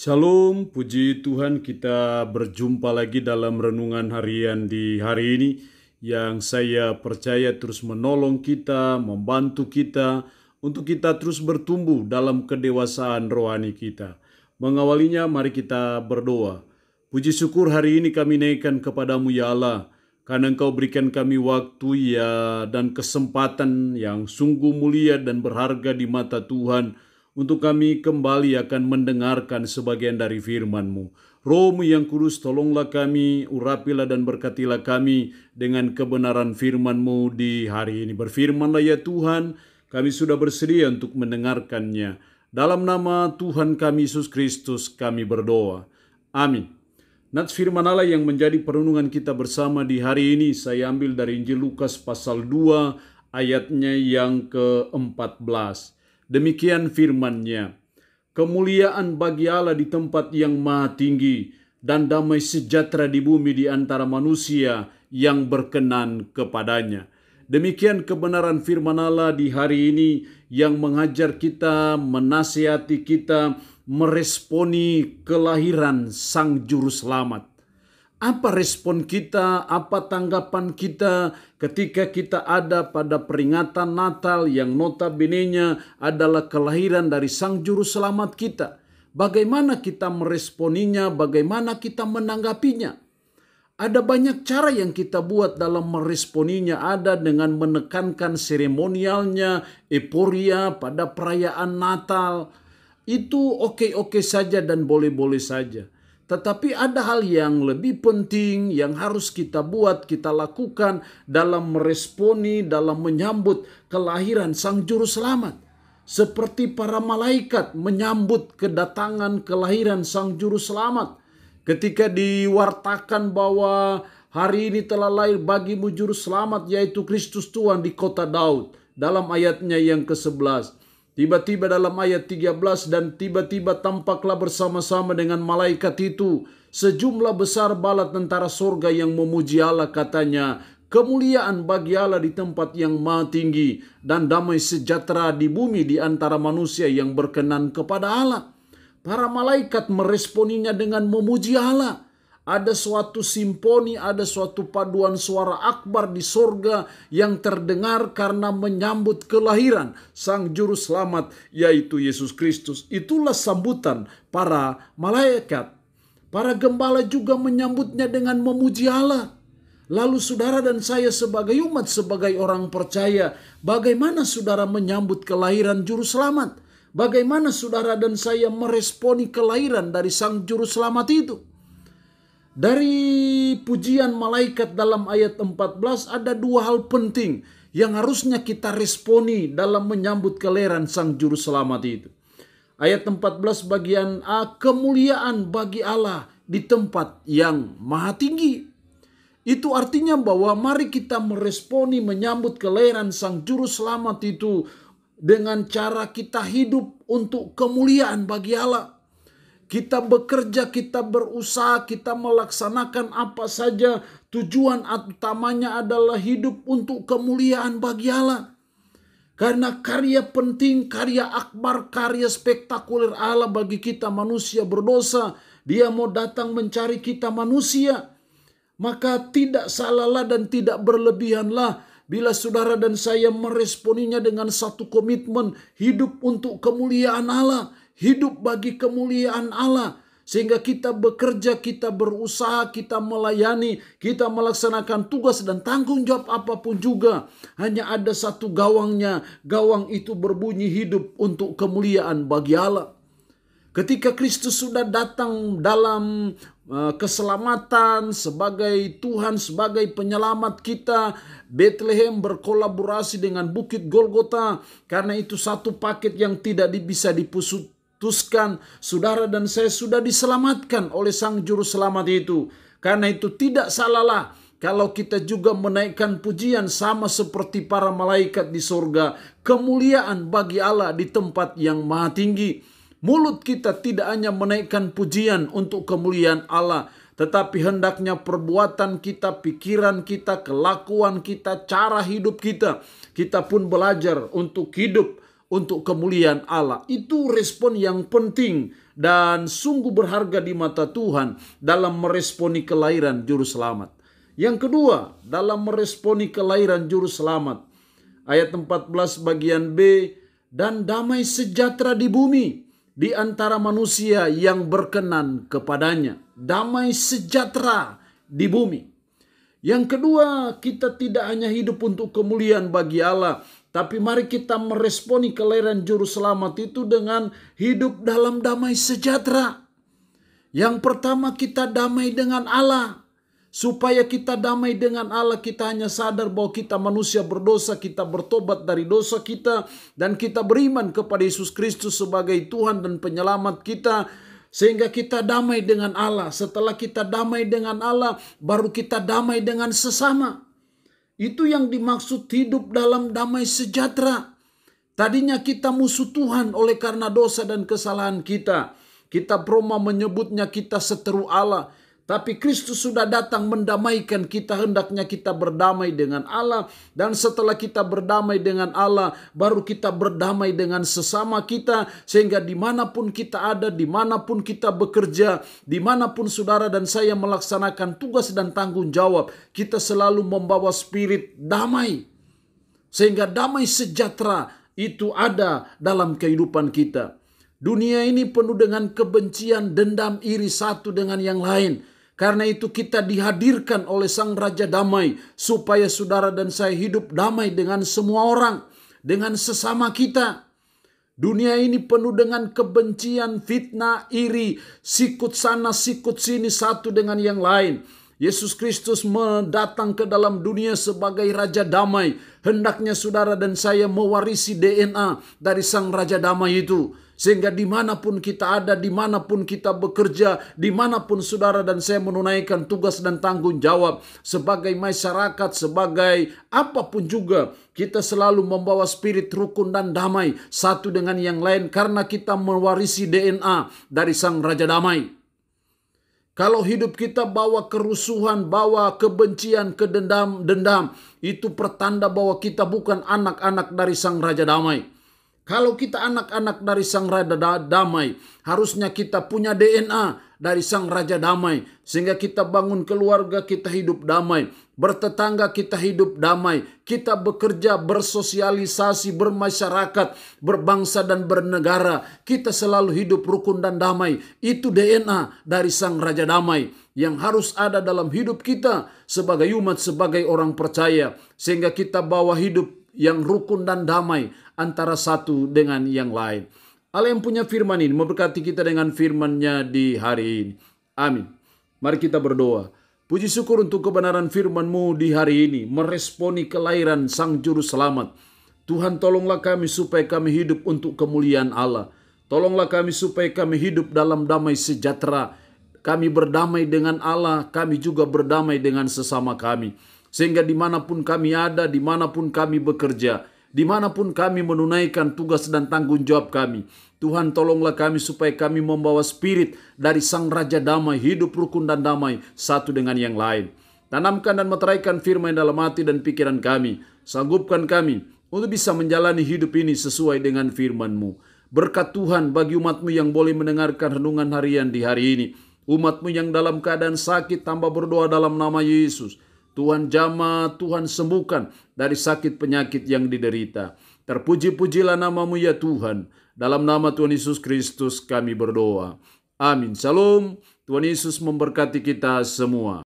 Shalom, puji Tuhan, kita berjumpa lagi dalam renungan harian di hari ini yang saya percaya terus menolong kita, membantu kita untuk kita terus bertumbuh dalam kedewasaan rohani kita. Mengawalinya, mari kita berdoa. Puji syukur hari ini kami naikkan kepadamu ya Allah, karena Engkau berikan kami waktu dan kesempatan yang sungguh mulia dan berharga di mata Tuhan, untuk kami kembali akan mendengarkan sebagian dari firman-Mu. Roh-Mu yang kudus, tolonglah kami, urapilah dan berkatilah kami dengan kebenaran firman-Mu di hari ini. Berfirmanlah ya Tuhan, kami sudah bersedia untuk mendengarkannya. Dalam nama Tuhan kami Yesus Kristus kami berdoa. Amin. Nats firman Allah yang menjadi perenungan kita bersama di hari ini, saya ambil dari Injil Lukas pasal 2 ayatnya yang ke-14. Demikian firman-Nya, kemuliaan bagi Allah di tempat yang maha tinggi dan damai sejahtera di bumi di antara manusia yang berkenan kepadanya. Demikian kebenaran firman Allah di hari ini yang mengajar kita, menasihati kita, meresponi kelahiran Sang Juru Selamat. Apa respon kita, apa tanggapan kita ketika kita ada pada peringatan Natal yang notabene-nya adalah kelahiran dari Sang Juru Selamat kita? Bagaimana kita meresponinya, bagaimana kita menanggapinya? Ada banyak cara yang kita buat dalam meresponinya. Ada dengan menekankan seremonialnya, euforia pada perayaan Natal. Itu oke-oke saja dan boleh-boleh saja. Tetapi ada hal yang lebih penting yang harus kita buat, kita lakukan dalam meresponi, dalam menyambut kelahiran Sang Juru Selamat. Seperti para malaikat menyambut kedatangan kelahiran Sang Juru Selamat. Ketika diwartakan bahwa hari ini telah lahir bagimu Juru Selamat, yaitu Kristus Tuhan di kota Daud. Dalam ayatnya yang ke-11. Tiba-tiba dalam ayat 13, dan tiba-tiba tampaklah bersama-sama dengan malaikat itu sejumlah besar bala tentara sorga yang memuji Allah, katanya, kemuliaan bagi Allah di tempat yang maha tinggi dan damai sejahtera di bumi di antara manusia yang berkenan kepada Allah. Para malaikat meresponinya dengan memuji Allah. Ada suatu simfoni, ada suatu paduan suara akbar di sorga yang terdengar karena menyambut kelahiran Sang Juru Selamat, yaitu Yesus Kristus. Itulah sambutan para malaikat. Para gembala juga menyambutnya dengan memuji Allah. Lalu saudara dan saya sebagai umat, sebagai orang percaya, bagaimana saudara menyambut kelahiran Juru Selamat? Bagaimana saudara dan saya meresponi kelahiran dari Sang Juru Selamat itu? Dari pujian malaikat dalam ayat 14 ada dua hal penting yang harusnya kita responi dalam menyambut kelahiran Sang Juru Selamat itu. Ayat 14 bagian A, kemuliaan bagi Allah di tempat yang maha tinggi. Itu artinya bahwa mari kita meresponi menyambut kelahiran Sang Juru Selamat itu dengan cara kita hidup untuk kemuliaan bagi Allah. Kita bekerja, kita berusaha, kita melaksanakan apa saja, tujuan utamanya adalah hidup untuk kemuliaan bagi Allah. Karena karya penting, karya akbar, karya spektakuler Allah bagi kita manusia berdosa. Dia mau datang mencari kita manusia. Maka tidak salahlah dan tidak berlebihanlah bila saudara dan saya meresponinya dengan satu komitmen hidup untuk kemuliaan Allah. Hidup bagi kemuliaan Allah. Sehingga kita bekerja, kita berusaha, kita melayani, kita melaksanakan tugas dan tanggung jawab apapun juga. Hanya ada satu gawangnya. Gawang itu berbunyi hidup untuk kemuliaan bagi Allah. Ketika Kristus sudah datang dalam keselamatan sebagai Tuhan, sebagai penyelamat kita, Bethlehem berkolaborasi dengan Bukit Golgota. Karena itu satu paket yang tidak bisa diputuskan. Saudara dan saya sudah diselamatkan oleh Sang Juru Selamat itu. Karena itu tidak salahlah kalau kita juga menaikkan pujian sama seperti para malaikat di sorga. Kemuliaan bagi Allah di tempat yang maha tinggi. Mulut kita tidak hanya menaikkan pujian untuk kemuliaan Allah, tetapi hendaknya perbuatan kita, pikiran kita, kelakuan kita, cara hidup kita pun belajar untuk hidup untuk kemuliaan Allah. Itu respon yang penting dan sungguh berharga di mata Tuhan dalam meresponi kelahiran juru selamat. Yang kedua, dalam meresponi kelahiran juru selamat, ayat 14 bagian B, dan damai sejahtera di bumi di antara manusia yang berkenan kepadanya. Damai sejahtera di bumi. Yang kedua, kita tidak hanya hidup untuk kemuliaan bagi Allah, tapi mari kita meresponi kelahiran juru selamat itu dengan hidup dalam damai sejahtera. Yang pertama, kita damai dengan Allah. Supaya kita damai dengan Allah, kita hanya sadar bahwa kita manusia berdosa, kita bertobat dari dosa kita, dan kita beriman kepada Yesus Kristus sebagai Tuhan dan Penyelamat kita, sehingga kita damai dengan Allah. Setelah kita damai dengan Allah, baru kita damai dengan sesama. Itu yang dimaksud hidup dalam damai sejahtera. Tadinya kita musuh Tuhan oleh karena dosa dan kesalahan kita. Kitab Roma menyebutnya kita seteru Allah. Tapi Kristus sudah datang mendamaikan kita, hendaknya kita berdamai dengan Allah. Dan setelah kita berdamai dengan Allah, baru kita berdamai dengan sesama kita. Sehingga dimanapun kita ada, dimanapun kita bekerja, dimanapun saudara dan saya melaksanakan tugas dan tanggung jawab, kita selalu membawa spirit damai. Sehingga damai sejahtera itu ada dalam kehidupan kita. Dunia ini penuh dengan kebencian, dendam, iri satu dengan yang lain. Karena itu kita dihadirkan oleh Sang Raja Damai supaya saudara dan saya hidup damai dengan semua orang, dengan sesama kita. Dunia ini penuh dengan kebencian, fitnah, iri, sikut sana, sikut sini satu dengan yang lain. Yesus Kristus mendatang ke dalam dunia sebagai Raja Damai. Hendaknya saudara dan saya mewarisi DNA dari Sang Raja Damai itu. Sehingga dimanapun kita ada, dimanapun kita bekerja, dimanapun saudara dan saya menunaikan tugas dan tanggung jawab sebagai masyarakat, sebagai apapun juga, kita selalu membawa spirit rukun dan damai satu dengan yang lain karena kita mewarisi DNA dari Sang Raja Damai. Kalau hidup kita bawa kerusuhan, bawa kebencian, dendam, itu pertanda bahwa kita bukan anak-anak dari Sang Raja Damai. Kalau kita anak-anak dari Sang Raja Damai, harusnya kita punya DNA dari Sang Raja Damai. Sehingga kita bangun keluarga, kita hidup damai. Bertetangga, kita hidup damai. Kita bekerja, bersosialisasi, bermasyarakat, berbangsa dan bernegara. Kita selalu hidup rukun dan damai. Itu DNA dari Sang Raja Damai yang harus ada dalam hidup kita sebagai umat, sebagai orang percaya. Sehingga kita bawa hidup yang rukun dan damai antara satu dengan yang lain. Allah yang punya firman ini memberkati kita dengan firman-Nya di hari ini. Amin. Mari kita berdoa. Puji syukur untuk kebenaran firman-Mu di hari ini. Meresponi kelahiran Sang Juru Selamat. Tuhan, tolonglah kami supaya kami hidup untuk kemuliaan Allah. Tolonglah kami supaya kami hidup dalam damai sejahtera. Kami berdamai dengan Allah, kami juga berdamai dengan sesama kami. Sehingga dimanapun kami ada, dimanapun kami bekerja, dimanapun kami menunaikan tugas dan tanggung jawab kami, Tuhan tolonglah kami supaya kami membawa spirit dari Sang Raja Damai, hidup rukun dan damai satu dengan yang lain. Tanamkan dan meteraikan firman dalam hati dan pikiran kami. Sanggupkan kami untuk bisa menjalani hidup ini sesuai dengan firman-Mu. Berkat Tuhan bagi umat-Mu yang boleh mendengarkan renungan harian di hari ini. Umat-Mu yang dalam keadaan sakit, tambah berdoa dalam nama Yesus. Tuhan jamah, Tuhan sembuhkan dari sakit penyakit yang diderita. Terpuji-pujilah nama-Mu ya Tuhan. Dalam nama Tuhan Yesus Kristus kami berdoa. Amin. Shalom. Tuhan Yesus memberkati kita semua.